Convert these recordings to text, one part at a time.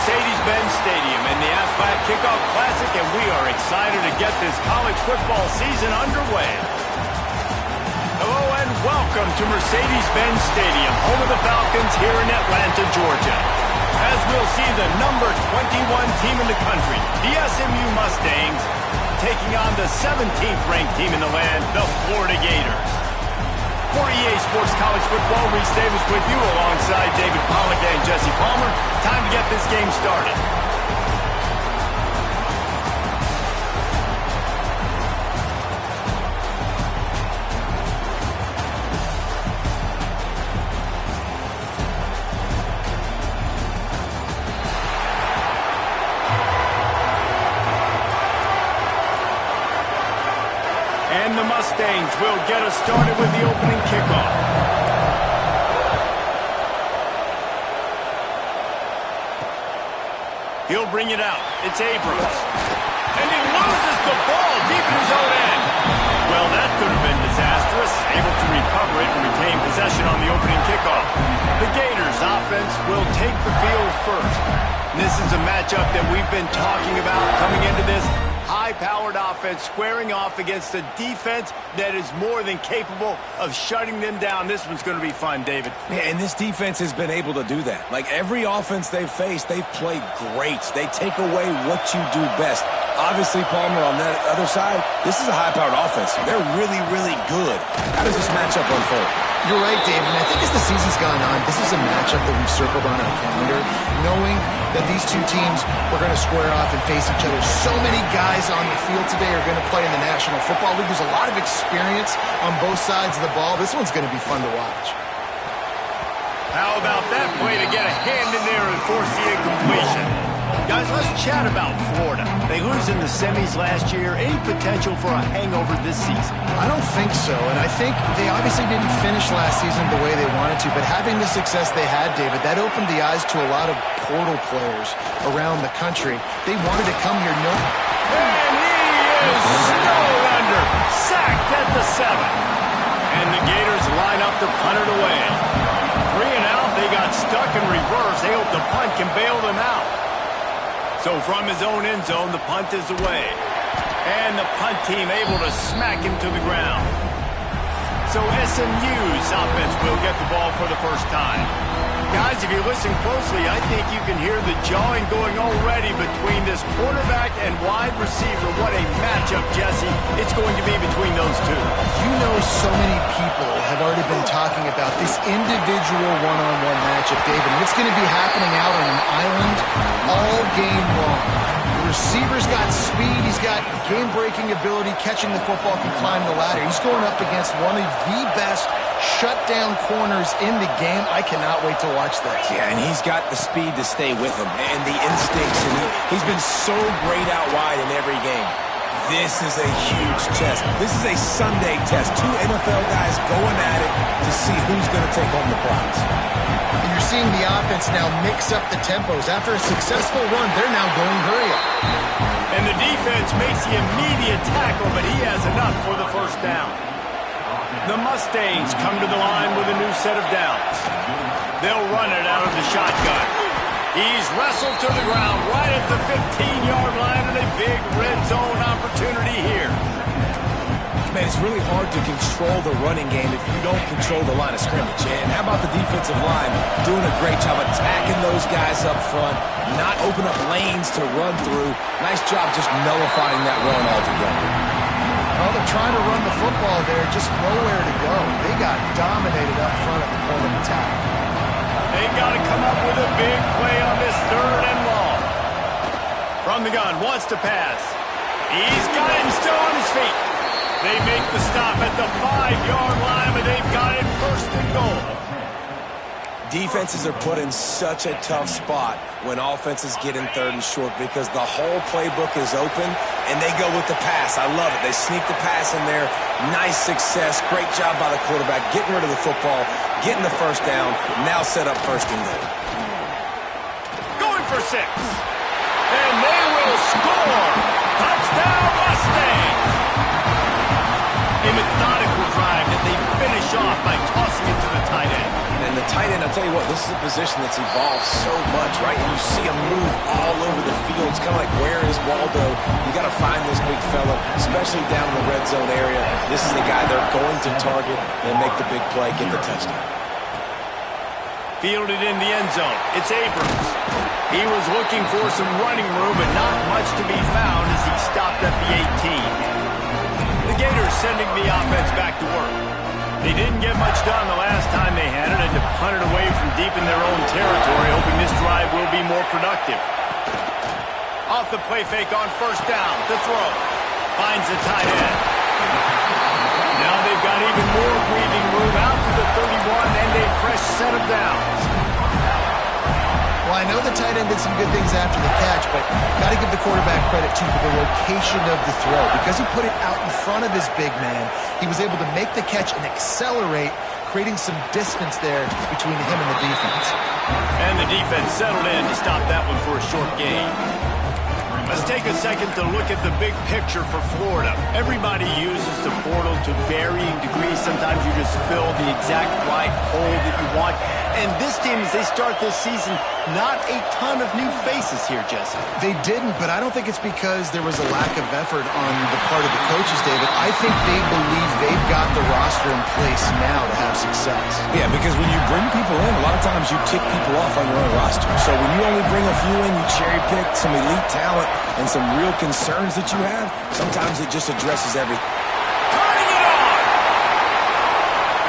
Mercedes-Benz Stadium in the Asphalt Kickoff Classic, and we are excited to get this college football season underway. Hello and welcome to Mercedes-Benz Stadium, home of the Falcons here in Atlanta, Georgia. As we'll see the number 21 team in the country, the SMU Mustangs, taking on the 17th ranked team in the land, the Florida Gators. For EA Sports College Football, Reese Davis with you alongside David Pollack and Jesse Palmer. Time to get this game started. And the Mustangs will get us started with the opening kickoff. He'll bring it out. It's Abrams. And he loses the ball deep in his own end. Well, that could have been disastrous. Able to recover it and retain possession on the opening kickoff. The Gators offense will take the field first. This is a matchup that we've been talking about coming into this. High-powered offense squaring off against a defense that is more than capable of shutting them down. This one's going to be fun, David. Yeah, and this defense has been able to do that. Like every offense they've faced, they've played great. They take away what you do best. Obviously, Palmer, on that other side, this is a high-powered offense. They're really, really good. How does this matchup unfold? You're right, David. And I think as the season's gone on, this is a matchup that we've circled on our calendar, knowing that these two teams are going to square off and face each other. So many guys on the field today are going to play in the National Football League. There's a lot of experience on both sides of the ball. This one's going to be fun to watch. How about that play to get a hand in there and force the incompletion? Guys, let's chat about Florida. They lose in the semis last year. Any potential for a hangover this season? I don't think so, and I think they obviously didn't finish last season the way they wanted to, but having the success they had, David, that opened the eyes to a lot of portal players around the country. They wanted to come here. And he is snowed under. Sacked at the 7. And the Gators line up to punt it away. 3 and out, they got stuck in reverse. They hope the punt can bail them out. So from his own end zone, the punt is away. And the punt team able to smack him to the ground. So SMU's offense will get the ball for the first time. Guys, if you listen closely, I think you can hear the jawing going already between this quarterback and wide receiver. What a matchup, Jesse, it's going to be between those two. You know, so many people have already been talking about this individual one-on-one matchup, David. And it's going to be happening out on an island all game long. The receiver's got speed. He's got game-breaking ability, catching the football, can climb the ladder. He's going up against one of the best shutdown corners in the game. I cannot wait to watch this. Yeah, and he's got the speed to stay with him and the instincts, and he's been so great out wide in every game. This is a huge test. This is a Sunday test. 2 NFL guys going at it to see who's going to take home the prize. And you're seeing the offense now mix up the tempos. After a successful run, they're now going hurry up. And the defense makes the immediate tackle, but he has enough for the first down. The Mustangs come to the line with a new set of downs. They'll run it out of the shotgun. He's wrestled to the ground right at the 15-yard line, and a big red zone opportunity here. Man, it's really hard to control the running game if you don't control the line of scrimmage. And how about the defensive line doing a great job attacking those guys up front, not open up lanes to run through. Nice job just nullifying that run altogether. Well, they're trying to run the football there, just nowhere to go. They got dominated up front at the point of attack. They got to come up with a big play on this 3rd and long. From the gun, wants to pass. He's got it and still on his feet. They make the stop at the 5-yard line, but they've got it 1st and goal. Defenses are put in such a tough spot when offenses get in 3rd and short because the whole playbook is open and they go with the pass. I love it. They sneak the pass in there. Nice success. Great job by the quarterback getting rid of the football, getting the 1st down, now set up 1st and goal. Going for 6. And they will score. Touchdown Mustangs. A methodical drive that they finish off by tossing it to the tight end. And the tight end I'll tell you what, this is a position that's evolved so much, right? And you see him move all over the field. It's kind of like, where is Waldo? You got to find this big fella, especially down in the red zone area. This is the guy they're going to target and make the big play, get the touchdown. Fielded in the end zone. It's Abrams. He was looking for some running room, but not much to be found as he stopped at the 18. The Gators sending the offense back to work. They didn't get much done the last time they had it, and to punt it away from deep in their own territory, hoping this drive will be more productive. Off the play fake on first down, to throw. Finds the tight end. Now they've got even more breathing room out to the 31 and a fresh set of downs. Well, I know the tight end did some good things after the catch, but got to give the quarterback credit, too, for the location of the throw. Because he put it out in front of his big man, he was able to make the catch and accelerate, creating some distance there between him and the defense. And the defense settled in to stop that one for a short gain. Let's take a second to look at the big picture for Florida. Everybody uses the portal to varying degrees. Sometimes you just fill the exact right hole that you want. And this team, as they start this season, not a ton of new faces here, Jesse. They didn't, but I don't think it's because there was a lack of effort on the part of the coaches, David. I think they believe they've got the roster in place now to have success. Yeah, because when you bring people in, a lot of times you tick people off on your own roster. So when you only bring a few in, you cherry pick some elite talent and some real concerns that you have, sometimes it just addresses everything. Turning it on!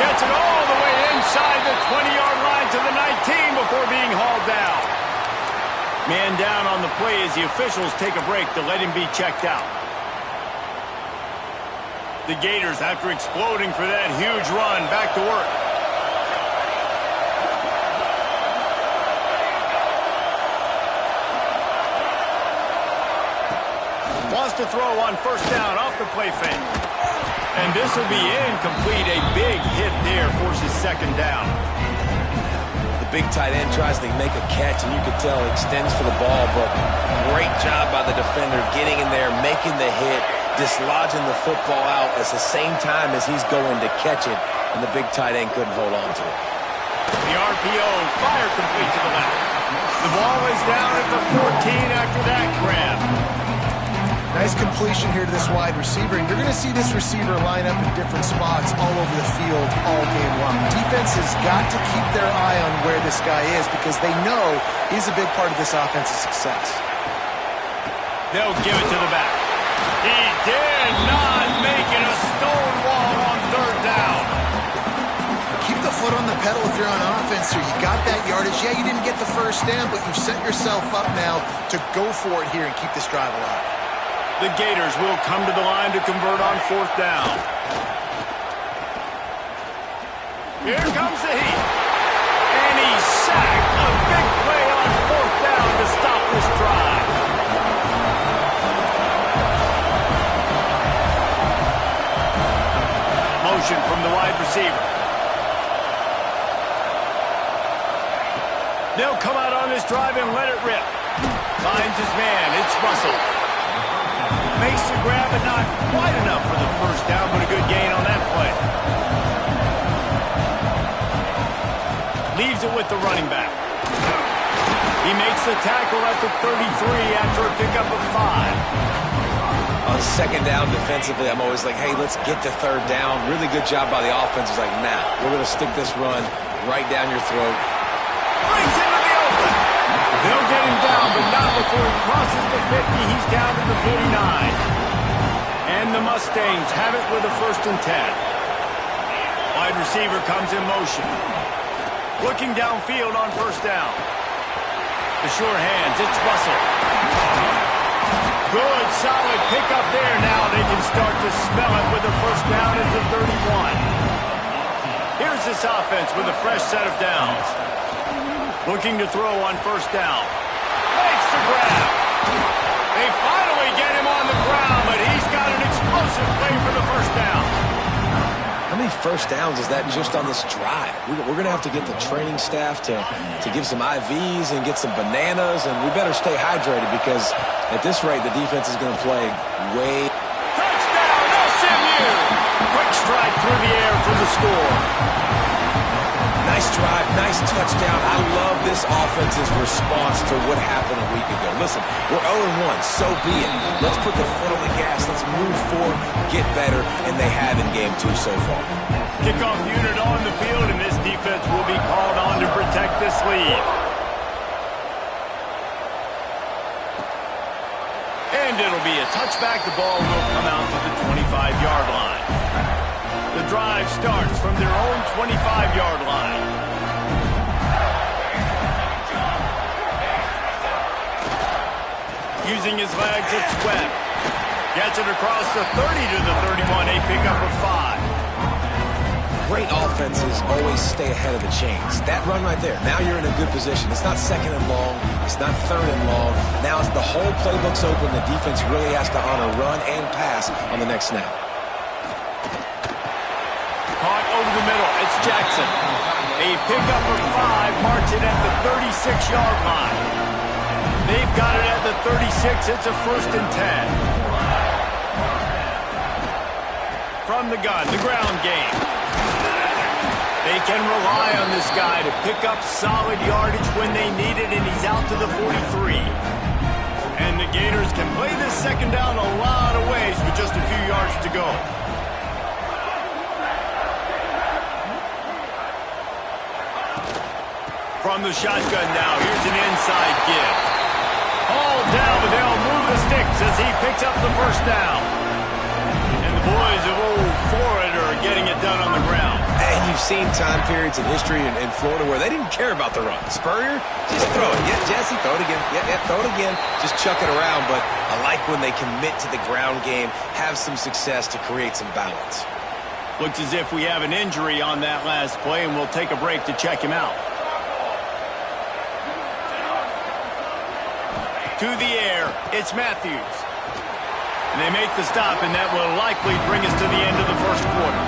Gets it all the way inside the 20-yard line to the 19 before being hauled down. Man down on the play as the officials take a break to let him be checked out. The Gators, after exploding for that huge run, back to work. Wants to throw on first down off the play fake. And this will be incomplete. A big hit there forces second down. The big tight end tries to make a catch, and you can tell he extends for the ball, but great job by the defender getting in there, making the hit, dislodging the football out at the same time as he's going to catch it, and the big tight end couldn't hold on to it. The RPO, fire complete to the left. The ball is down at the 14 after that grab. Nice completion here to this wide receiver, and you're going to see this receiver line up in different spots all over the field all game long. Defense has got to keep their eye on where this guy is because they know he's a big part of this offense's success. They'll give it to the back. He did not make it a stone wall on third down. Keep the foot on the pedal if you're on offense here. You got that yardage. Yeah, you didn't get the first down, but you've set yourself up now to go for it here and keep this drive alive. The Gators will come to the line to convert on fourth down. Here comes the heat. And he's sacked. A big play on fourth down to stop this drive. Motion from the wide receiver. They'll come out on this drive and let it rip. Finds his man. It's Russell. Makes the grab, but not quite enough for the first down, but a good gain on that play. Leaves it with the running back. He makes the tackle at the 33 after a pickup of 5. On second down defensively, I'm always like, hey, let's get to third down. Really good job by the offense. It's like, nah, we're going to stick this run right down your throat. Brings it to the open. They'll get him down, but not before he crosses the 50. He's down to the 49. And the Mustangs have it with a 1st and 10. Wide receiver comes in motion. Looking downfield on first down. The sure hands, it's Russell. Good, solid pickup there. Now they can start to smell it with a first down at the 31. Here's this offense with a fresh set of downs. Looking to throw on first down. Makes the grab. They finally get him on the ground, but he's got an explosive play for the first down. How many first downs is that just on this drive? We're going to have to get the training staff to give some IVs and get some bananas, and we better stay hydrated because at this rate, the defense is going to play way. Touchdown, SMU! Quick strike through the air for the score. Nice Nice drive, nice touchdown. I love this offense's response to what happened a week ago. Listen, we're 0-1, so be it. Let's put the foot on the gas. Let's move forward, get better, and they have in game 2 so far. Kickoff unit on the field, and this defense will be called on to protect this lead. And it'll be a touchback. The ball will come out to the 25-yard line. The drive starts from their own 25-yard line. Using his legs, it's Webb. Gets it across the 30 to the 31, a pickup of 5. Great offenses always stay ahead of the chains. That run right there, now you're in a good position. It's not second and long. It's not third and long. Now it's the whole playbook's open. The defense really has to honor run and pass on the next snap. Caught over the middle. It's Jackson. A pickup of 5 marks it at the 36-yard line. They've got it at the 36. It's a 1st and 10. From the gun, the ground game. They can rely on this guy to pick up solid yardage when they need it, and he's out to the 43. And the Gators can play this second down a lot of ways with just a few yards to go. From the shotgun now, here's an inside give. Hauled down, but they'll move the sticks as he picks up the 1st down. And the boys of Old Florida are getting it done on the ground. And you've seen time periods in history in Florida where they didn't care about the run. Spurrier, just throw it. Yeah, Jesse, throw it again. Yeah, throw it again. Just chuck it around. But I like when they commit to the ground game, have some success to create some balance. Looks as if we have an injury on that last play, and we'll take a break to check him out. To the air, it's Matthews. And they make the stop, and that will likely bring us to the end of the 1st quarter.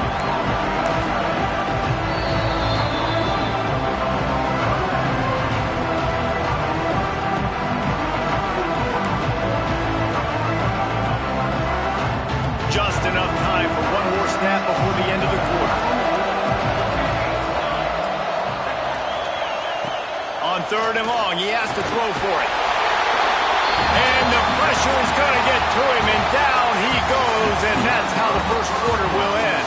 Just enough time for one more snap before the end of the quarter. On 3rd and long, he has to throw for it. And the pressure is going to get to him, and down he goes, and that's how the 1st quarter will end.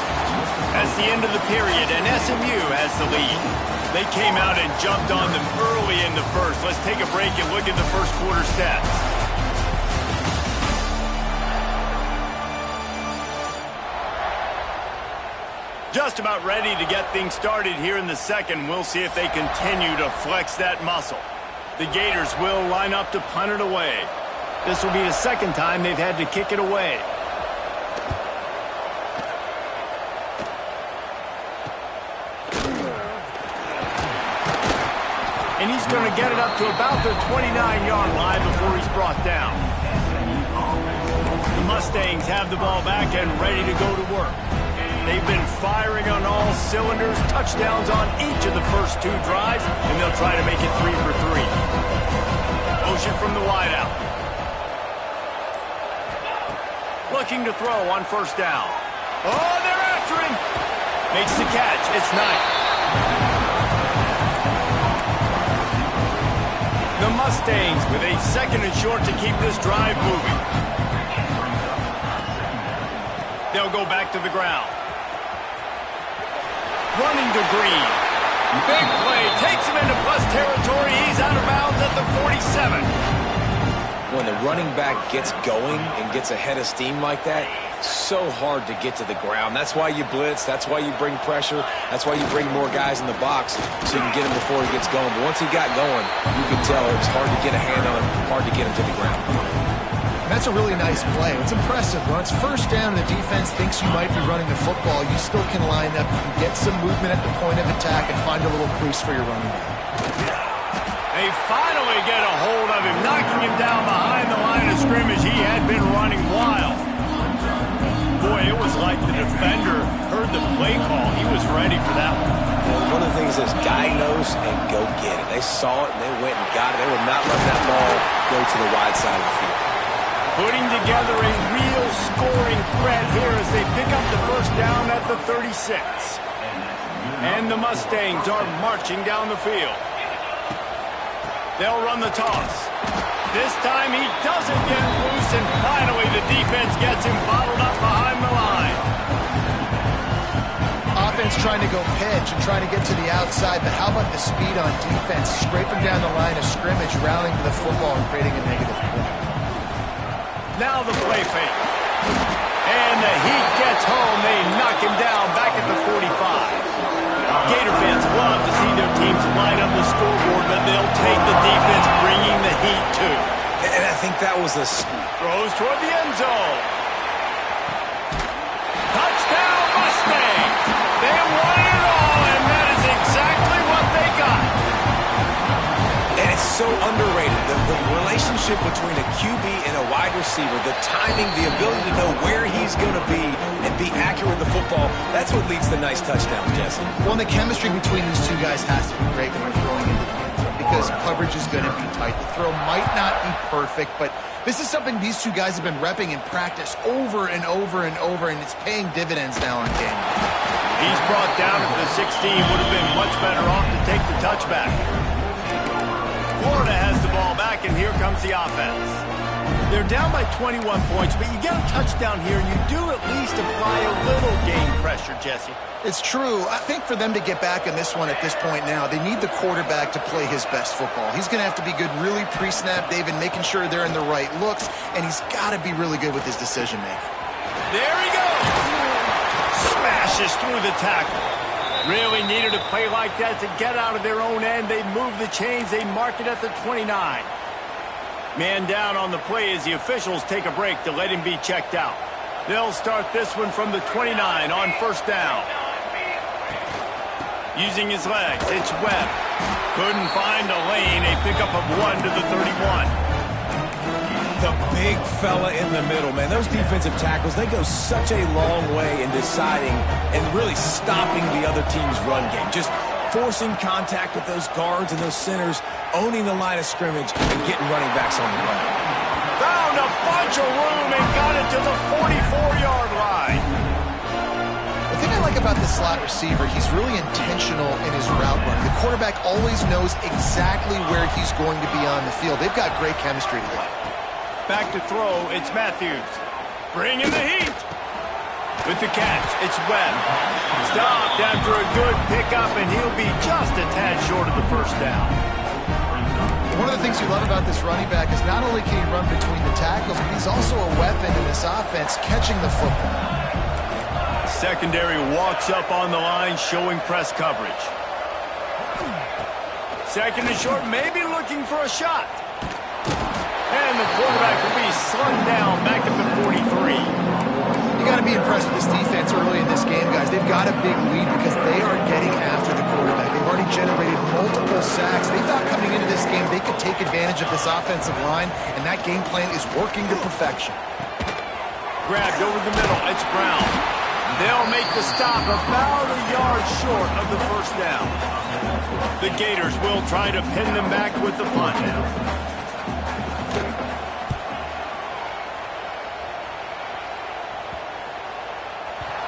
That's the end of the period, and SMU has the lead. They came out and jumped on them early in the 1st. Let's take a break and look at the 1st quarter stats. Just about ready to get things started here in the 2nd. We'll see if they continue to flex that muscle. The Gators will line up to punt it away. This will be the 2nd time they've had to kick it away. And he's going to get it up to about the 29-yard line before he's brought down. The Mustangs have the ball back and ready to go to work. They've been firing on all cylinders, touchdowns on each of the first 2 drives, and they'll try to make it 3 for 3. Motion from the wideout. Looking to throw on 1st down. Oh, they're after him. Makes the catch. It's Knight. The Mustangs with a 2nd and short to keep this drive moving. They'll go back to the ground. Running to Green. Big play. Takes him into plus territory. He's out of bounds at the 47. When the running back gets going and gets ahead of steam like that, so hard to get to the ground. That's why you blitz. That's why you bring pressure. That's why you bring more guys in the box so you can get him before he gets going. But once he got going, you could tell it was hard to get a hand on him, hard to get him to the ground. And that's a really nice play. It's impressive. When it's 1st down and the defense thinks you might be running the football, you still can line up, you can get some movement at the point of attack and find a little crease for your running back. They finally get a hold of him, knocking him down behind the line of scrimmage. He had been running wild. Boy, it was like the defender heard the play call. He was ready for that one. Well, one of the things is diagnose and go get it. They saw it and they went and got it. They would not let that ball go to the wide side of the field. Putting together a real scoring threat here as they pick up the 1st down at the 36. And the Mustangs are marching down the field. They'll run the toss. This time he doesn't get loose, and finally the defense gets him bottled up behind the line. Offense trying to go pitch and trying to get to the outside, but how about the speed on defense? Scraping down the line of scrimmage, rallying to the football and creating a negative play. Now the play fake. And the Heat gets home. They knock him down back at the 45. Gator fans love to see their teams line up the scoreboard, but they'll take the defense bringing the heat too. And I think that was a... Throws toward the end zone. Touchdown Mustangs! They won it all, and that is exactly what they got. And it's so underrated. The relationship between a QB and a wide receiver, the timing, the ability to know where he's going to be and be accurate with the football, that's what leads to nice touchdowns, Jesse. Well, and the chemistry between these two guys has to be great when they're throwing into the end zone because coverage is going to be tight. The throw might not be perfect, but this is something these two guys have been repping in practice over and over and over, and it's paying dividends now on game. He's brought down at the 16. Would have been much better off to take the touchback. Florida has the ball back, and here comes the offense. They're down by 21 points, but you get a touchdown here, and you do at least apply a little game pressure, Jesse. It's true. I think for them to get back in this one at this point now, they need the quarterback to play his best football. He's going to have to be good really pre-snap, David, making sure they're in the right looks, and he's got to be really good with his decision-making. There he goes! Smashes through the tackle. Really needed a play like that to get out of their own end. They move the chains. They mark it at the 29. Man down on the play as the officials take a break to let him be checked out. They'll start this one from the 29 on first down. Using his legs, it's Webb. Couldn't find a lane. A pickup of 1 to the 31. The big fella in the middle, man. Those defensive tackles, they go such a long way in deciding and really stopping the other team's run game. Just forcing contact with those guards and those centers, owning the line of scrimmage, and getting running backs on the ground. Found a bunch of room and got it to the 44-yard line. The thing I like about the slot receiver, he's really intentional in his route running. The quarterback always knows exactly where he's going to be on the field. They've got great chemistry together. Back to throw, it's Matthews. Bringing the heat. With the catch, it's Webb. Stopped after a good pickup, and he'll be just a tad short of the first down. One of the things you love about this running back is not only can he run between the tackles, but he's also a weapon in this offense, catching the football. Secondary walks up on the line, showing press coverage. Second and short, maybe looking for a shot. And the quarterback will be slung down back at the 43. You got to be impressed with this defense early in this game, guys. They've got a big lead because they are getting after the quarterback. They've already generated multiple sacks. They thought coming into this game they could take advantage of this offensive line, and that game plan is working to perfection. Grabbed over the middle. It's Brown. They'll make the stop about a yard short of the first down. The Gators will try to pin them back with the punt now.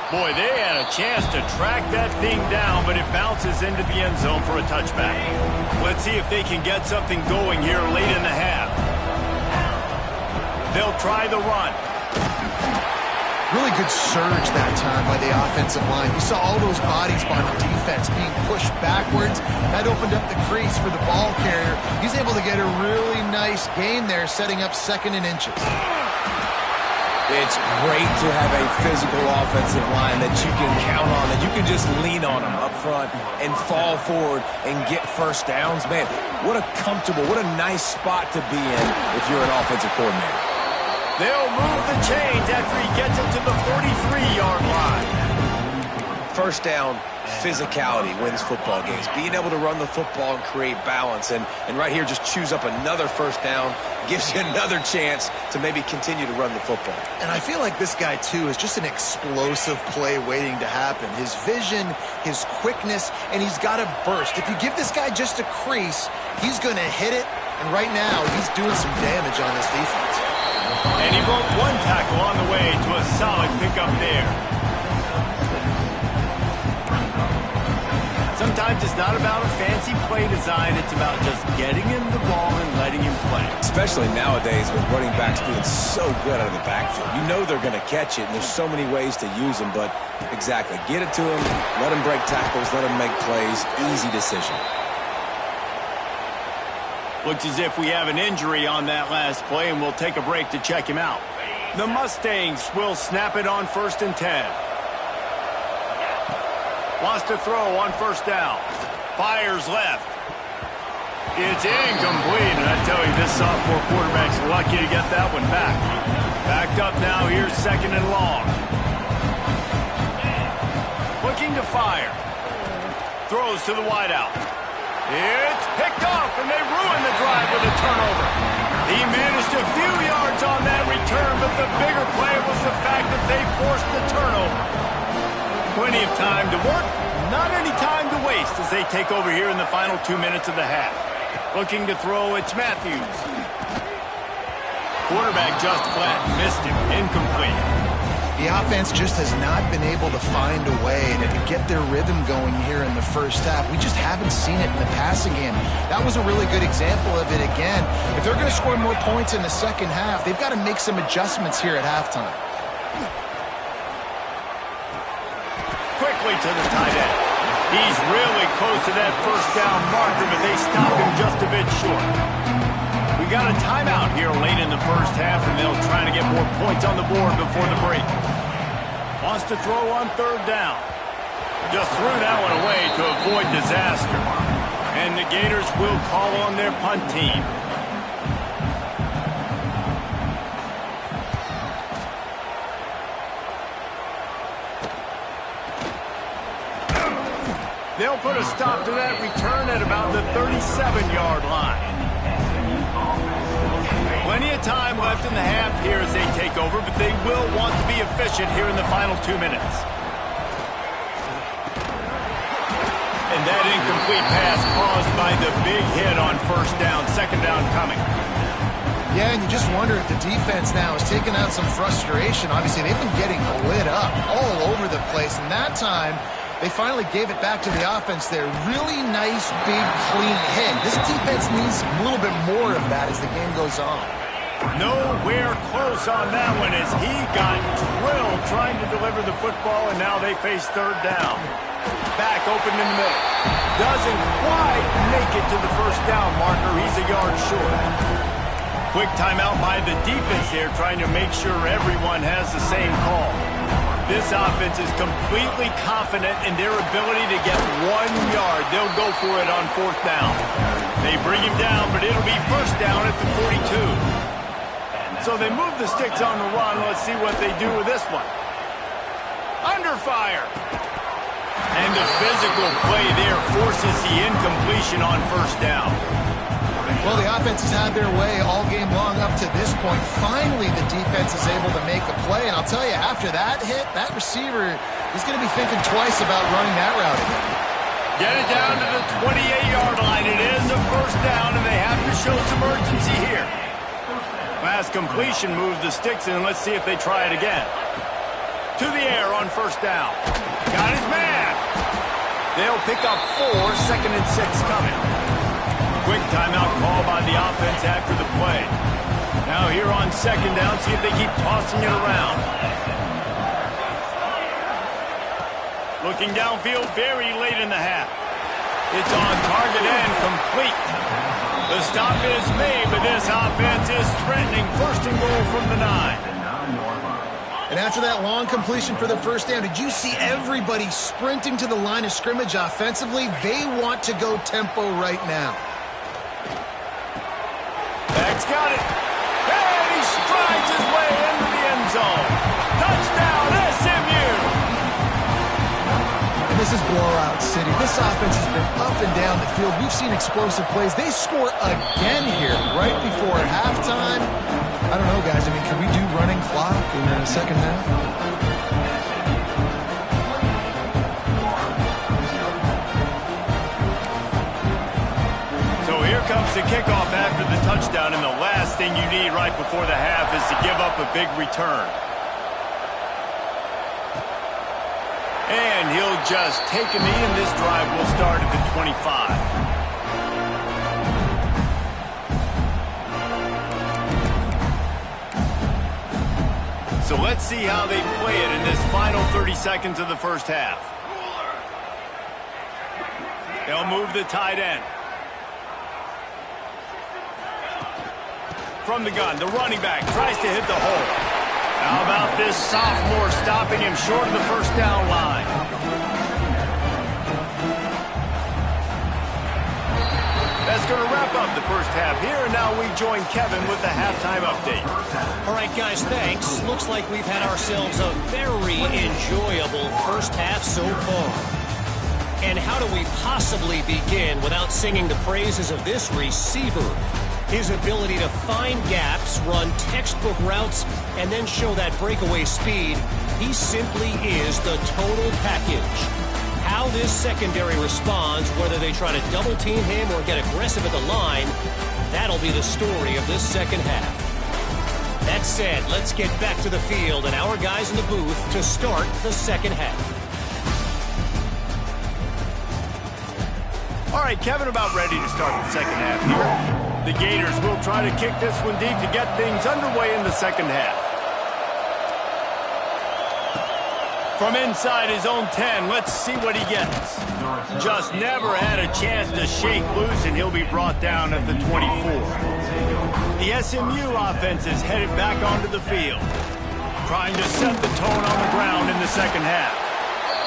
Boy, they had a chance to track that thing down, but it bounces into the end zone for a touchback. Let's see if they can get something going here late in the half. They'll try the run. Really good surge that time by the offensive line. You saw all those bodies by the defense being pushed backwards. That opened up the crease for the ball carrier. He's able to get a really nice gain there, setting up second and inches. It's great to have a physical offensive line that you can count on, that you can just lean on them up front and fall forward and get first downs. Man, what a comfortable, what a nice spot to be in if you're an offensive coordinator. They'll move the chains after he gets it to the 43-yard line. First down, physicality wins football games. Being able to run the football and create balance. And right here, just choose up another first down, gives you another chance to maybe continue to run the football. And I feel like this guy, too, is just an explosive play waiting to happen. His vision, his quickness, and he's got a burst. If you give this guy just a crease, he's going to hit it. And right now, he's doing some damage on this defense. And he broke one tackle on the way to a solid pickup there. Sometimes it's not about a fancy play design. It's about just getting him the ball and letting him play. Especially nowadays with running backs being so good out of the backfield. You know they're going to catch it, and there's so many ways to use them. But exactly, get it to him, let him break tackles, let him make plays. Easy decision. Looks as if we have an injury on that last play, and we'll take a break to check him out. The Mustangs will snap it on 1st and 10. Wants to throw on 1st down. Fires left. It's incomplete, and I tell you, this sophomore quarterback's lucky to get that one back. Backed up now, here's 2nd and long. Looking to fire. Throws to the wideout. It's picked off, and they ruin the drive with a turnover. He managed a few yards on that return, but the bigger play was the fact that they forced the turnover. Plenty of time to work, not any time to waste as they take over here in the final 2 minutes of the half. Looking to throw, it's Matthews. Quarterback just flat missed him, incomplete. The offense just has not been able to find a way to get their rhythm going here in the first half. We just haven't seen it in the passing game. That was a really good example of it again. If they're going to score more points in the second half, they've got to make some adjustments here at halftime. Quickly to the tight end. He's really close to that 1st down marker, but they stop him just a bit short. We got a timeout here late in the first half, and they'll try to get more points on the board before the break. Wants to throw on 3rd down. Just threw that one away to avoid disaster. And the Gators will call on their punt team. They'll put a stop to that return at about the 37-yard line. Plenty of time left in the half here as they take over, but they will want to be efficient here in the final 2 minutes. And that incomplete pass caused by the big hit on 1st down, 2nd down coming. Yeah, and you just wonder if the defense now is taking out some frustration. Obviously, they've been getting lit up all over the place, and that time they finally gave it back to the offense there. Really nice, big, clean hit. This defense needs a little bit more of that as the game goes on. Nowhere close on that one as he got drilled trying to deliver the football, and now they face 3rd down. Back open in the middle. Doesn't quite make it to the 1st down marker. He's a yard short. Quick timeout by the defense here, trying to make sure everyone has the same call. This offense is completely confident in their ability to get 1 yard. They'll go for it on 4th down. They bring him down, but it'll be 1st down at the 42. So they move the sticks on the run. Let's see what they do with this one. Under fire. And the physical play there forces the incompletion on 1st down. Well, the offense has had their way all game long up to this point. Finally, the defense is able to make a play. And I'll tell you, after that hit, that receiver is going to be thinking twice about running that route again. Get it down to the 28-yard line. It is a 1st down, and they have to show some urgency here. Last completion moves the sticks in. Let's see if they try it again. To the air on 1st down. Got his man. They'll pick up 4, 2nd and 6 coming. Quick timeout call by the offense after the play. Now here on 2nd down, see if they keep tossing it around. Looking downfield very late in the half. It's on target and complete. The stop is made, but this offense is threatening 1st and goal from the 9. And after that long completion for the 1st down, did you see everybody sprinting to the line of scrimmage offensively? They want to go tempo right now. Back's got it. And he strides his way into the end zone. Touchdown, SMU! And this is blowout city. This offense has been up and down the field. We've seen explosive plays. They score again here right before halftime. I don't know, guys. I mean, can we do running clock in the second half? So here comes the kickoff after the touchdown, and the last thing you need right before the half is to give up a big return. And he'll just take a knee, and this drive will start at the 25. So let's see how they play it in this final 30 seconds of the first half. They'll move the tight end. From the gun, the running back tries to hit the hole. How about this sophomore stopping him short of the first down line? That's going to wrap up the first half here, and now we join Kevin with the halftime update. All right, guys, thanks. Looks like we've had ourselves a very enjoyable first half so far. And how do we possibly begin without singing the praises of this receiver? His ability to find gaps, run textbook routes, and then show that breakaway speed. He simply is the total package. How this secondary responds, whether they try to double team him or get aggressive at the line, that'll be the story of this second half. That said, let's get back to the field and our guys in the booth to start the second half. All right, Kevin, about ready to start the second half here. The Gators will try to kick this one deep to get things underway in the second half. From inside his own 10, let's see what he gets. Just never had a chance to shake loose, and he'll be brought down at the 24. The SMU offense is headed back onto the field, trying to set the tone on the ground in the second half.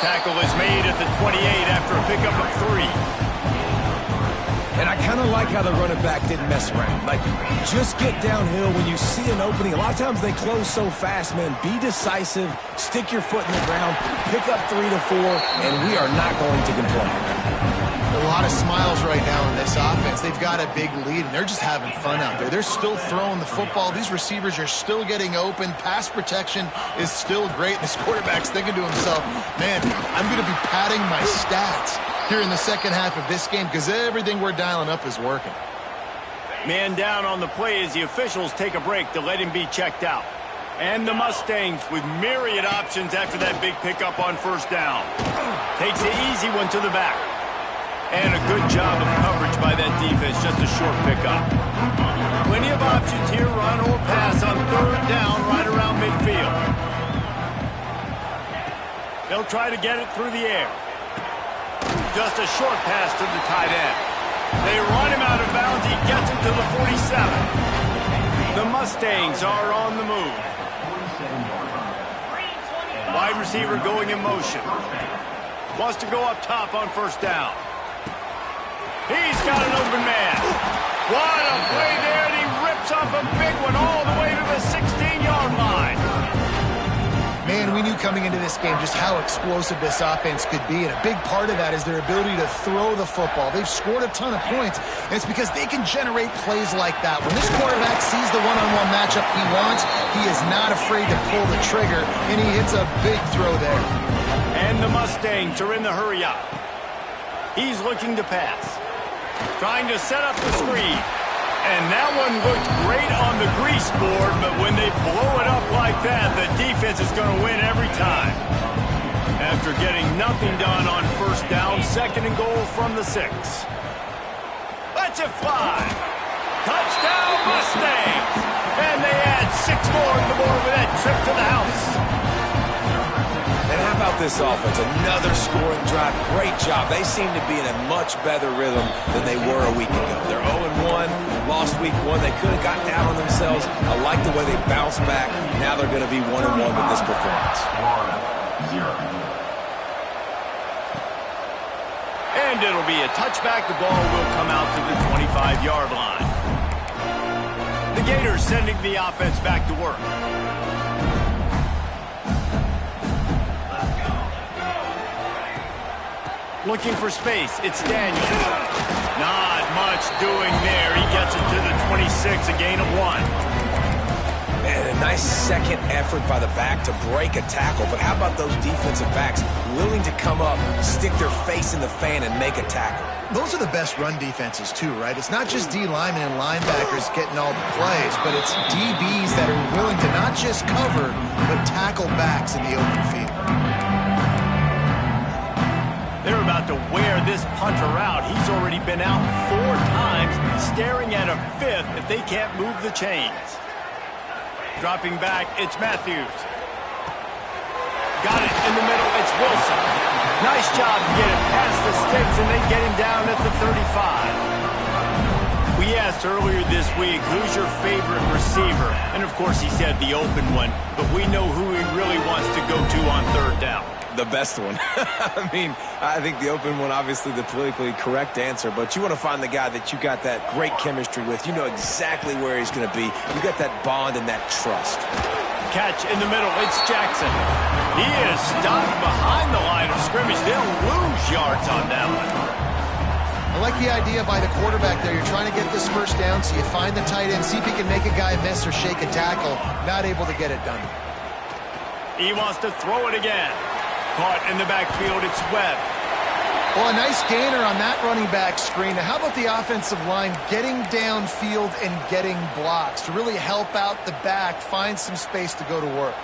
Tackle is made at the 28 after a pickup of 3. And I kind of like how the running back didn't mess around. Like, just get downhill when you see an opening. A lot of times they close so fast, man. Be decisive, stick your foot in the ground, pick up 3 to 4, and we are not going to complain. A lot of smiles right now in this offense. They've got a big lead, and they're just having fun out there. They're still throwing the football. These receivers are still getting open. Pass protection is still great. This quarterback's thinking to himself, man, I'm going to be padding my stats here in the second half of this game because everything we're dialing up is working. Man down on the play as the officials take a break to let him be checked out. And the Mustangs with myriad options after that big pickup on first down. Takes the easy one to the back. And a good job of coverage by that defense, just a short pickup. Plenty of options here, run or pass on third down right around midfield. They'll try to get it through the air. Just a short pass to the tight end. They run him out of bounds. He gets it to the 47. The Mustangs are on the move. Wide receiver going in motion. Wants to go up top on first down. He's got an open man. What a play there, and he rips off a big one all the way to the 16-yard line. Man, we knew coming into this game just how explosive this offense could be, and a big part of that is their ability to throw the football. They've scored a ton of points, and it's because they can generate plays like that. When this quarterback sees the one-on-one matchup he wants, he is not afraid to pull the trigger, and he hits a big throw there. And the Mustangs are in the hurry up. He's looking to pass. Trying to set up the screen. And that one looked great on the grease board, but when they blow it up like that, the defense is going to win every time. After getting nothing done on first down, second and goal from the 6. Let's it fly. Touchdown Mustangs. And they add 6 more to the board with that trip to the house. And how about this offense? Another scoring drive. Great job. They seem to be in a much better rhythm than they were a week ago. They're 0-1, lost week 1. They could have got down on themselves. I like the way they bounced back. Now they're going to be 1-1 with this performance. And it'll be a touchback. The ball will come out to the 25-yard line. The Gators sending the offense back to work. Looking for space. It's Daniels. Not much doing there. He gets it to the 26, a gain of 1. Man, a nice second effort by the back to break a tackle. But how about those defensive backs willing to come up, stick their face in the fan, and make a tackle? Those are the best run defenses, too, right? It's not just D linemen and linebackers getting all the plays, but it's DBs that are willing to not just cover, but tackle backs in the open field. They're about about to wear this punter out. He's already been out 4 times, staring at a 5th if they can't move the chains. Dropping back, it's Matthews. Got it in the middle, it's Wilson. Nice job to get it past the sticks, and they get him down at the 35. We asked earlier this week, who's your favorite receiver? And, of course, he said the open one, but we know who he really wants to go to on 3rd down. The best one. I mean, I think the open one, obviously the politically correct answer, but you want to find the guy that you got that great chemistry with. You know exactly where he's going to be. You got that bond and that trust. Catch in the middle, it's Jackson. He is stopped behind the line of scrimmage. They'll lose yards on that one. I like the idea by the quarterback there. You're trying to get this 1st down, so you find the tight end, see if he can make a guy miss or shake a tackle. Not able to get it done. He wants to throw it again. Caught in the backfield, it's Webb. Well, a nice gainer on that running back screen. Now, how about the offensive line getting downfield and getting blocks to really help out the back, find some space to go to work?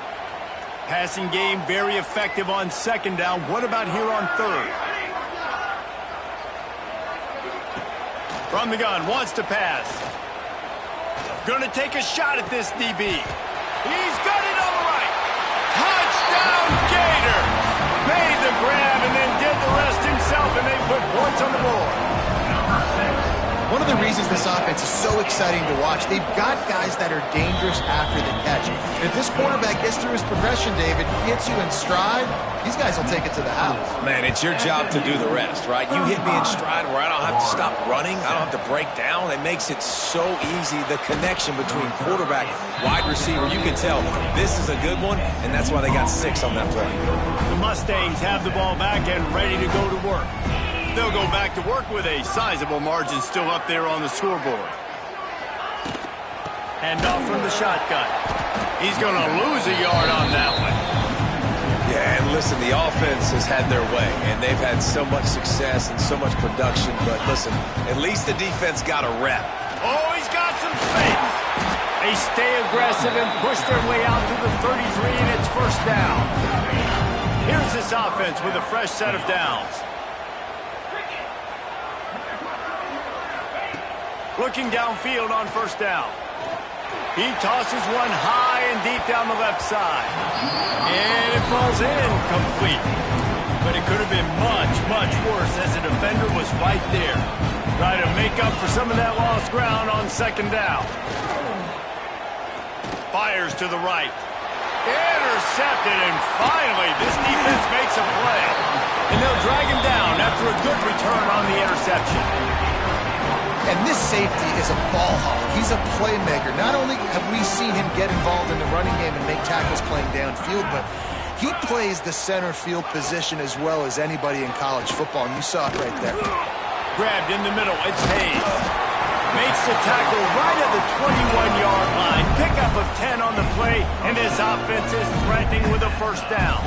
Passing game very effective on 2nd down. What about here on 3rd? From the gun, wants to pass. Gonna take a shot at this DB. He's got it on the right. Touchdown, Gator! Made the grab and then did the rest himself, and they put points on the board. One of the reasons this offense is so exciting to watch, they've got guys that are dangerous after the catch. And if this quarterback gets through his progression, David, gets you in stride, these guys will take it to the house. Man, it's your job to do the rest, right? You hit me in stride where I don't have to stop running. I don't have to break down. It makes it so easy. The connection between quarterback, wide receiver, you can tell this is a good one, and that's why they got 6 on that play. The Mustangs have the ball back and ready to go to work. They'll go back to work with a sizable margin still up there on the scoreboard. Hand off from the shotgun. He's going to lose a yard on that one. Yeah, and listen, the offense has had their way, and they've had so much success and so much production. But listen, at least the defense got a rep. Oh, he's got some space. They stay aggressive and push their way out to the 33, and it's 1st down. Here's this offense with a fresh set of downs. Looking downfield on 1st down. He tosses one high and deep down the left side. And it falls in complete. But it could have been much, much worse as the defender was right there. Try to make up for some of that lost ground on 2nd down. Fires to the right. Intercepted, and finally this defense makes a play. And they'll drag him down after a good return on the interception. And this safety is a ball hawk. He's a playmaker. Not only have we seen him get involved in the running game and make tackles playing downfield, but he plays the center field position as well as anybody in college football, and you saw it right there. Grabbed in the middle, it's Hayes. Makes the tackle right at the 21-yard line. Pickup of 10 on the play, and this offense is threatening with a 1st down.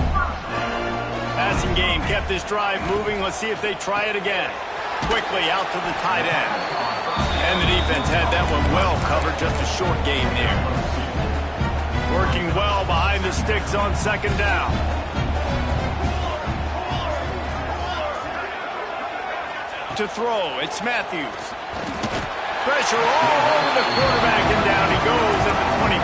Passing game kept this drive moving. Let's see if they try it again. Quickly out to the tight end. And the defense had that one well covered, just a short gain there. Working well behind the sticks on 2nd down. To throw, it's Matthews. Pressure all over the quarterback, and down he goes at the 24.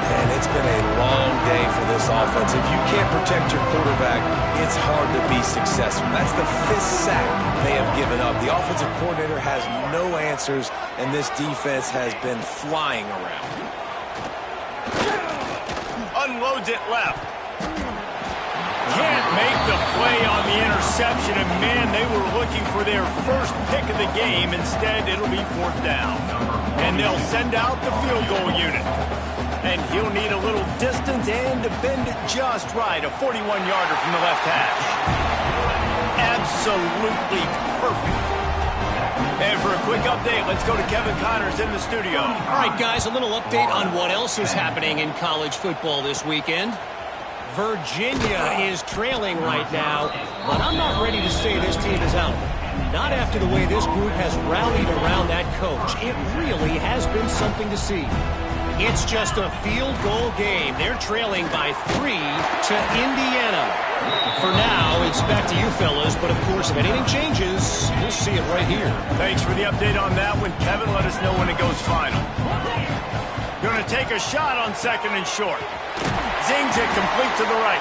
And it's been a long day for this offense. If you can't protect your quarterback, it's hard to be successful. That's the 5th sack they have given up. The offensive coordinator has no answers, and this defense has been flying around. Unloads it left. Can't make the play on the interception, and man, they were looking for their 1st pick of the game. Instead, it'll be 4th down. And they'll send out the field goal unit. And he'll need a little distance and to bend it just right. A 41-yarder from the left hash. Absolutely perfect. And for a quick update, let's go to Kevin Connors in the studio. All right, guys, a little update on what else is happening in college football this weekend. Virginia is trailing right now, but I'm not ready to say this team is out. Not after the way this group has rallied around that coach. It really has been something to see. It's just a field goal game. They're trailing by 3 to Indiana. For now, it's back to you fellas, but of course, if anything changes, you'll see it right here. Thanks for the update on that one, Kevin. Let us know when it goes final. Going to take a shot on second and short. Zings it complete to the right.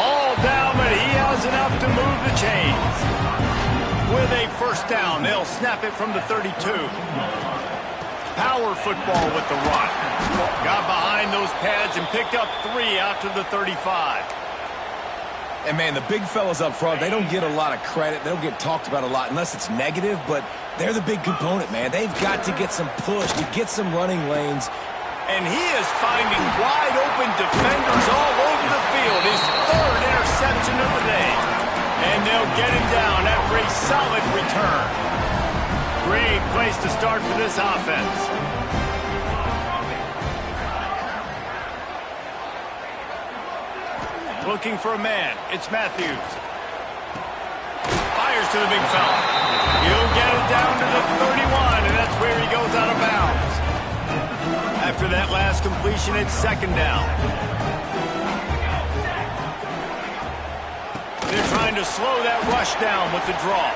All down, but he has enough to move the chains. With a first down, they'll snap it from the 32. Power football with the run. Got behind those pads and picked up 3 out to the 35. And, man, the big fellas up front, they don't get a lot of credit. They don't get talked about a lot unless it's negative, but they're the big component, man. They've got to get some push, to get some running lanes. And he is finding wide-open defenders all over the field. His 3rd interception of the day. And they'll get him down after a solid return. Great place to start for this offense. Looking for a man. It's Matthews. Fires to the big fella. He'll get it down to the 31, and that's where he goes out of bounds. After that last completion, it's second down. They're trying to slow that rush down with the draw.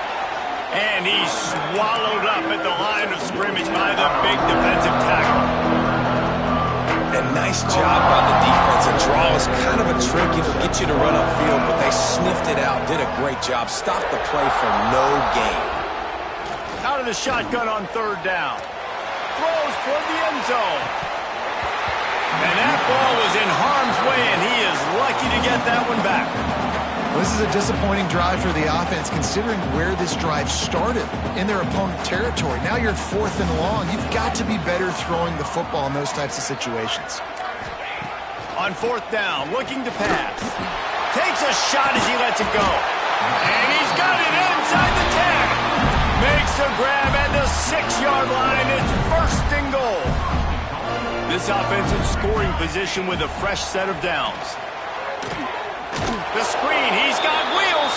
And he's swallowed up at the line of scrimmage by the big defensive tackle. And nice job by the defense. A draw is kind of a trick. It'll get you to run upfield, but they sniffed it out, did a great job. Stopped the play for no gain. Out of the shotgun on third down. Throws toward the end zone. And that ball was in harm's way, and he is lucky to get that one back. This is a disappointing drive for the offense, considering where this drive started in their opponent territory. Now you're 4th and long. You've got to be better throwing the football in those types of situations. On 4th down, looking to pass. Takes a shot as he lets it go. And he's got it inside the 10. Makes a grab at the 6-yard line. It's 1st and goal. This offense in scoring position with a fresh set of downs. The screen, he's got wheels.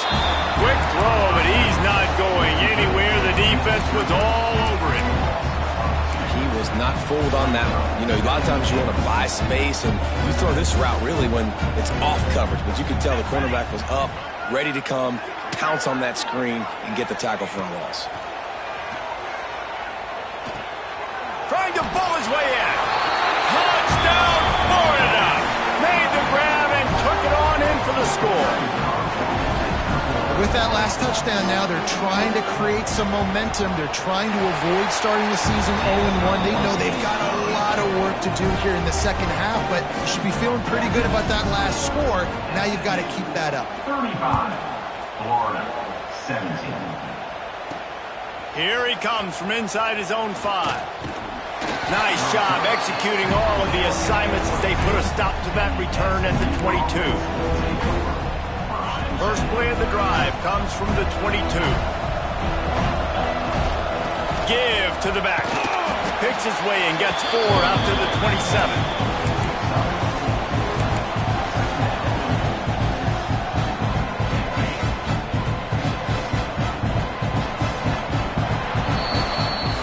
Quick throw, but he's not going anywhere. The defense was all over it. He was not fooled on that one. You know, a lot of times you want to buy space, and you throw this route really when it's off coverage. But you can tell the cornerback was up, ready to come, pounce on that screen, and get the tackle for a loss. Trying to bowl his way in. Touchdown, Florida. Made the grab and took it on in for the score. With that last touchdown now, they're trying to create some momentum. They're trying to avoid starting the season 0-1. They know they've got a lot of work to do here in the second half, but you should be feeling pretty good about that last score. Now you've got to keep that up. 35, Florida, 17. Here he comes from inside his own 5. Nice job executing all of the assignments as they put a stop to that return at the 22. First play of the drive comes from the 22. Give to the back. Picks his way and gets 4 out to the 27.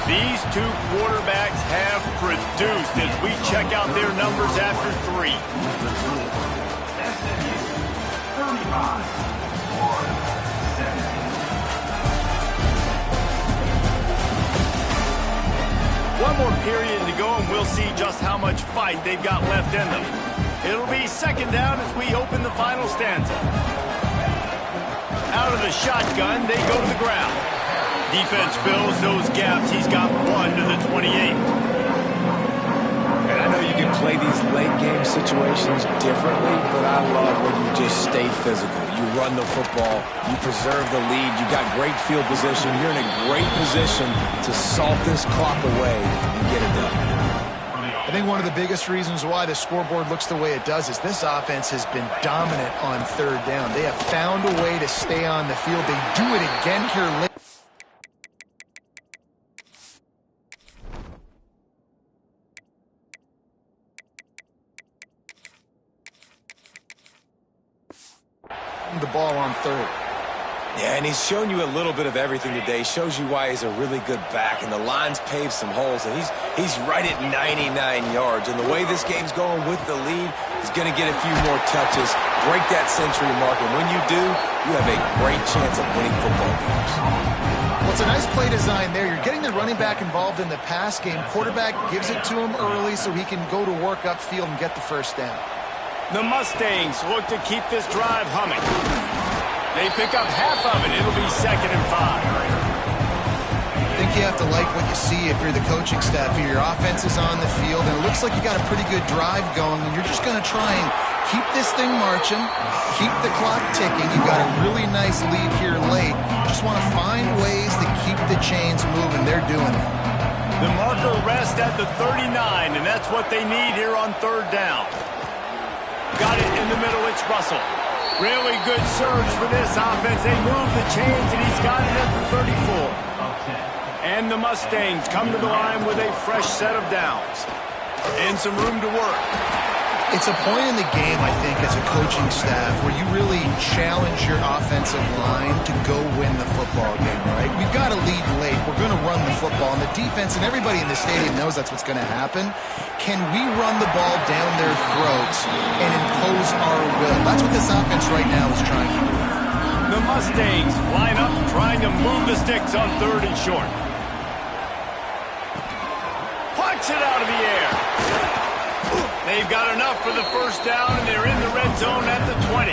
These two quarterbacks have produced as we check out their numbers after 3. SMU, 35, Florida, 17. One more period to go, and we'll see just how much fight they've got left in them. It'll be second down as we open the final stanza. Out of the shotgun, they go to the ground. Defense fills those gaps. He's got 1 to the 28. And I know you can play these late-game situations differently, but I love when you just stay physical. You run the football. You preserve the lead. You got great field position. You're in a great position to salt this clock away and get it done. I think one of the biggest reasons why the scoreboard looks the way it does is this offense has been dominant on third down. They have found a way to stay on the field. They do it again here late. The ball on third. Yeah, and he's shown you a little bit of everything today. Shows you why he's a really good back, and the line's paved some holes, and he's right at 99 yards. And the way this game's going with the lead, he's going to get a few more touches, break that century mark, and when you do, you have a great chance of winning football games. Well, it's a nice play design there. You're getting the running back involved in the pass game. Quarterback gives it to him early so he can go to work upfield and get the first down. The Mustangs look to keep this drive humming. They pick up half of it. It'll be 2nd and 5. I think you have to like what you see if you're the coaching staff here. Your offense is on the field, and it looks like you got a pretty good drive going, and you're just going to try and keep this thing marching, keep the clock ticking. You've got a really nice lead here late. Just want to find ways to keep the chains moving. They're doing it. The marker rests at the 39, and that's what they need here on 3rd down. Got it in the middle. It's Russell. Really good surge for this offense. They move the chains, and he's got it at the 34. And the Mustangs come to the line with a fresh set of downs. And some room to work. It's a point in the game, I think, as a coaching staff, where you really challenge your offensive line to go win the football game, right? We've got to lead late. We're going to run the football. And the defense, and everybody in the stadium knows that's what's going to happen. Can we run the ball down their throats and impose our will? That's what this offense right now is trying to do. The Mustangs line up trying to move the sticks on 3rd and short. Punch it out of the air. They've got enough for the first down, and they're in the red zone at the 20.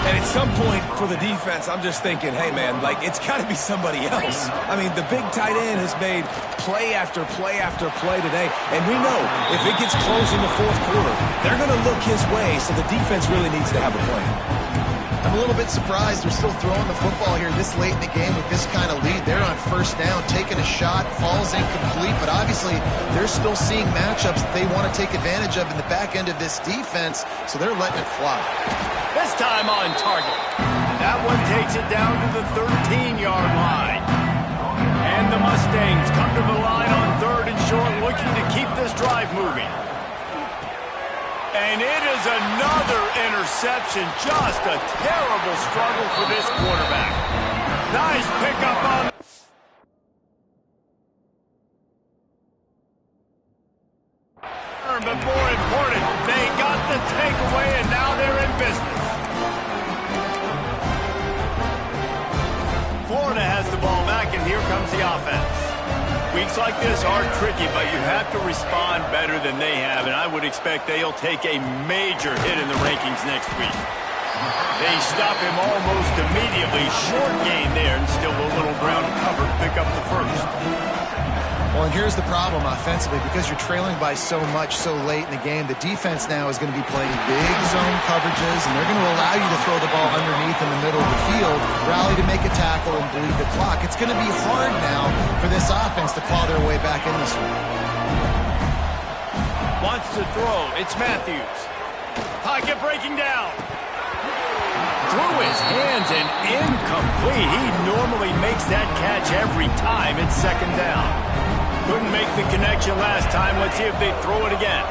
And at some point for the defense, I'm just thinking, hey, man, like, it's got to be somebody else. I mean, the big tight end has made play after play after play today. And we know if it gets close in the 4th quarter, they're going to look his way, so the defense really needs to have a plan. I'm a little bit surprised they're still throwing the football here this late in the game with this kind of lead. They're on 1st down, taking a shot, falls incomplete, but obviously they're still seeing matchups that they want to take advantage of in the back end of this defense, so they're letting it fly. This time on target. That one takes it down to the 13-yard line. And the Mustangs come to the line on 3rd and short, looking to keep this drive moving. And it is another interception. Just a terrible struggle for this quarterback. Nice pickup on. But more important, they got the takeaway, and now they're in business. Florida has the ball back, and here comes the offense. Weeks like this are tricky, but you have to respond better than they have, and I would expect they'll take a major hit in the rankings next week. They stop him almost immediately. Short gain there, and still a little ground to cover to pick up the first. Well, and here's the problem offensively. Because you're trailing by so much so late in the game, the defense now is going to be playing big zone coverages, and they're going to allow you to throw the ball underneath in the middle of the field, rally to make a tackle, and bleed the clock. It's going to be hard now for this offense to claw their way back in this one. Wants to throw. It's Matthews. Pocket breaking down. Through his hands and incomplete. He normally makes that catch every time. It's 2nd down. Couldn't make the connection last time. Let's see if they throw it again.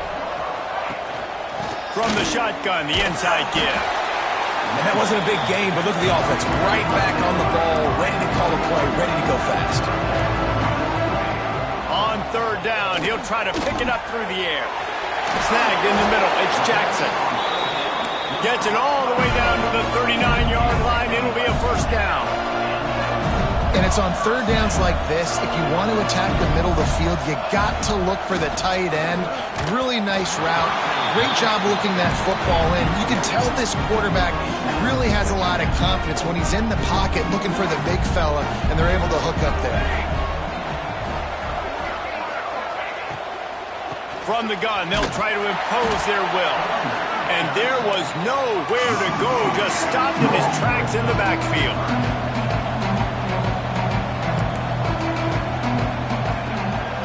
From the shotgun, the inside give. And that wasn't a big game, but look at the offense. Right back on the ball, ready to call a play, ready to go fast. On 3rd down, he'll try to pick it up through the air. Snagged in the middle. It's Jackson. Gets it all the way down to the 39-yard line. It'll be a first down. And it's on 3rd downs like this. If you want to attack the middle of the field, you got to look for the tight end. Really nice route. Great job looking that football in. You can tell this quarterback really has a lot of confidence when he's in the pocket looking for the big fella, and they're able to hook up there. From the gun, they'll try to impose their will. And there was nowhere to go, just stopped in his tracks in the backfield.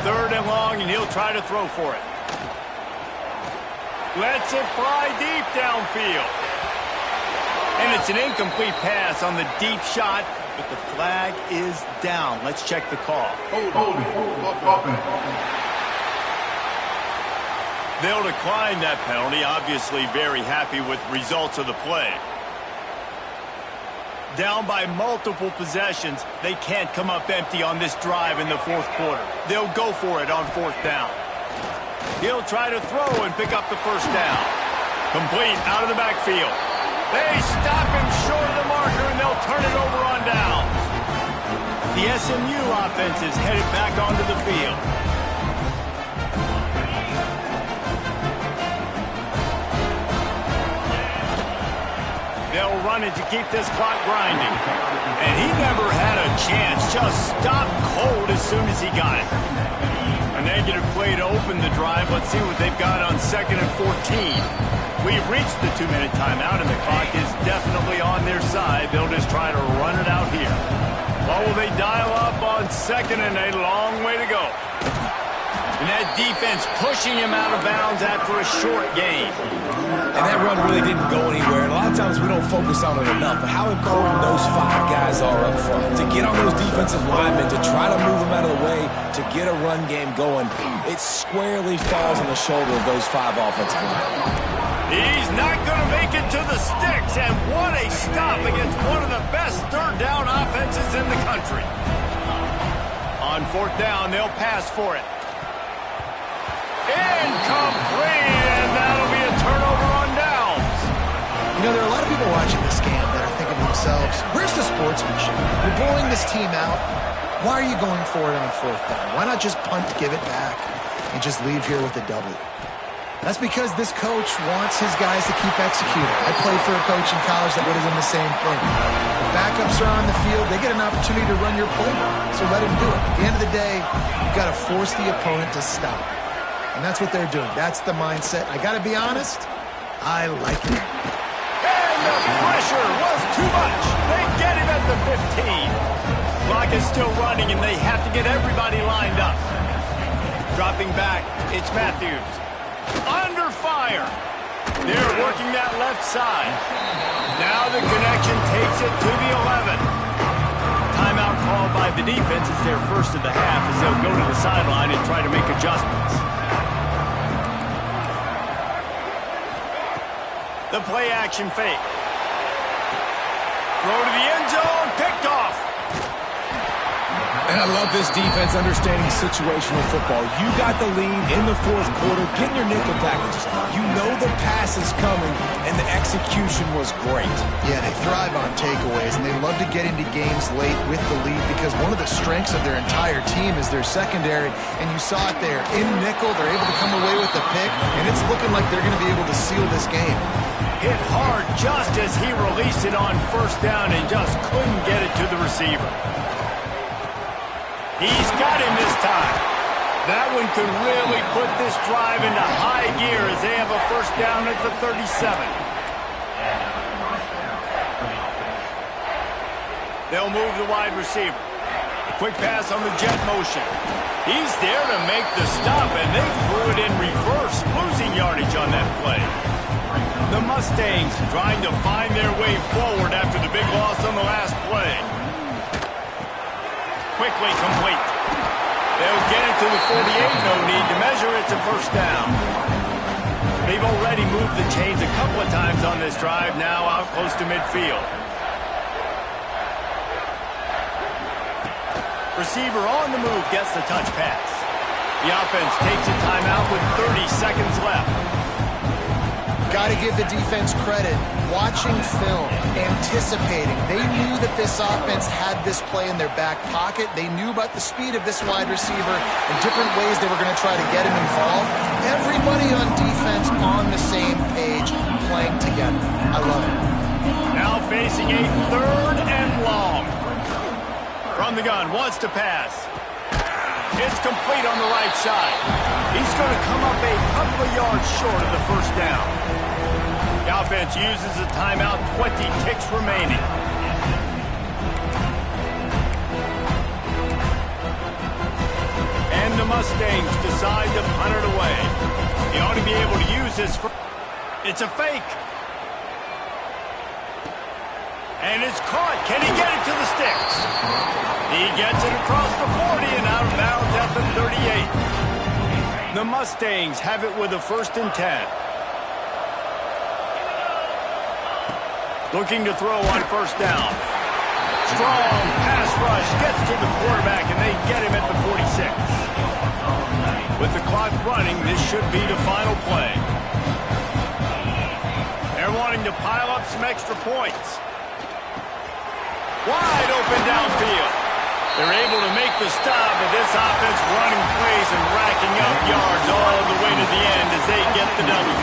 Third and long, and he'll try to throw for it. Lets it fly deep downfield. And it's an incomplete pass on the deep shot, but the flag is down. Let's check the call. They'll decline that penalty, obviously very happy with results of the play. Down by multiple possessions, they can't come up empty on this drive in the fourth quarter. They'll go for it on fourth down. He'll try to throw and pick up the first down. Complete out of the backfield. They stop him short of the marker, and they'll turn it over on downs. The SMU offense is headed back onto the field. They'll run it to keep this clock grinding. And he never had a chance. Just stopped cold as soon as he got it. A negative play to open the drive. Let's see what they've got on 2nd and 14. We've reached the 2-minute timeout, and the clock is definitely on their side. They'll just try to run it out here. Or will they dial up on 2nd and a long way to go? And that defense pushing him out of bounds after a short gain. And that run really didn't go anywhere. And a lot of times we don't focus on it enough. But how important those 5 guys are up front. To get on those defensive linemen, to try to move them out of the way, to get a run game going, it squarely falls on the shoulder of those 5 offensive linemen. He's not going to make it to the sticks. And what a stop against one of the best third down offenses in the country. On fourth down, they'll pass for it. Incomplete, and that'll be a turnover on downs. You know, there are a lot of people watching this game that are thinking to themselves, where's the sportsmanship? You're blowing this team out. Why are you going for it on fourth down? Why not just punt, give it back, and just leave here with a W? That's because this coach wants his guys to keep executing. I played for a coach in college that would have done the same thing. The backups are on the field. They get an opportunity to run your playbook, so let him do it. At the end of the day, you've got to force the opponent to stop. And that's what they're doing. That's the mindset. I got to be honest, I like it. And the pressure was too much. They get him at the 15. Clock is still running, and they have to get everybody lined up. Dropping back, it's Matthews. Under fire. They're working that left side. Now the connection takes it to the 11. Timeout called by the defense. It's their first of the half as they'll go to the sideline and try to make adjustments. The play action fake. Throw to the end zone, picked off. And I love this defense understanding situational football. You got the lead in the fourth quarter, getting your nickel packages. You know the pass is coming, and the execution was great. Yeah, they thrive on takeaways, and they love to get into games late with the lead because one of the strengths of their entire team is their secondary, and you saw it there. In nickel, they're able to come away with the pick, and it's looking like they're going to be able to seal this game. Hit hard just as he released it on first down and just couldn't get it to the receiver. He's got him this time. That one could really put this drive into high gear as they have a first down at the 37. They'll move the wide receiver. A quick pass on the jet motion. He's there to make the stop, and they threw it in reverse, losing yardage on that play. The Mustangs trying to find their way forward after the big loss on the last play. Quickly complete. They'll get it to the 48. No need to measure it to first down. They've already moved the chains a couple of times on this drive, now out close to midfield. Receiver on the move gets the touch pass. The offense takes a timeout with 30 seconds left. Got to give the defense credit. Watching film, anticipating. They knew that this offense had this play in their back pocket. They knew about the speed of this wide receiver and different ways they were going to try to get him involved. Everybody on defense on the same page, playing together. I love it. Now facing a third and long. From the gun, wants to pass. It's complete on the right side. He's going to come up a couple of yards short of the first down. The offense uses a timeout, 20 ticks remaining. And the Mustangs decide to punt it away. They ought to be able to use this for... It's a fake. And it's caught. Can he get it to the sticks? He gets it across the 40 and out of bounds at the 38. The Mustangs have it with a 1st and 10. Looking to throw on first down. strong pass rush gets to the quarterback, and they get him at the 46. With the clock running, this should be the final play. They're wanting to pile up some extra points. Wide open downfield. They're able to make the stop, but this offense running plays and racking up yards all the way to the end as they get the W.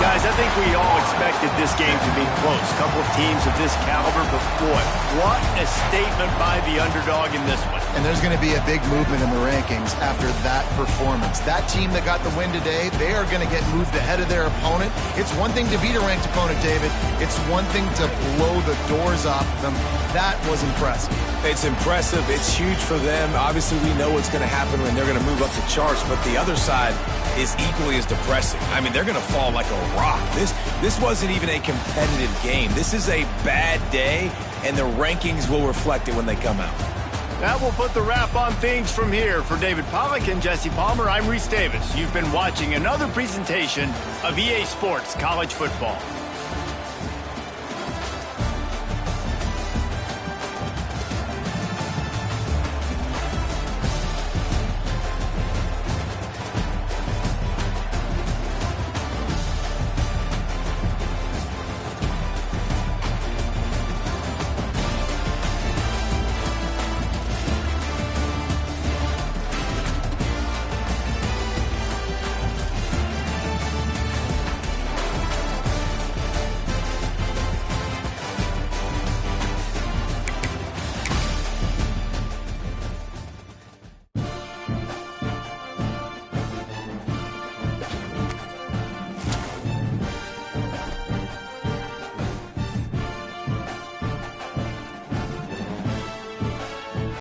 Guys, I think we all expected this game to be close. A couple of teams of this caliber, but boy, what a statement by the underdog in this one. And there's going to be a big movement in the rankings after that performance. That team that got the win today, they are going to get moved ahead of their opponent. It's one thing to beat a ranked opponent, David. It's one thing to blow the doors off them. That was impressive. It's impressive. It's huge for them. Obviously, we know what's going to happen when they're going to move up the charts, but the other side is equally as depressing. I mean, they're going to fall like a rock. This wasn't even a competitive game. This is a bad day, and the rankings will reflect it when they come out. That will put the wrap on things from here. For David Pollack and Jesse Palmer, I'm Reese Davis. You've been watching another presentation of EA Sports College Football.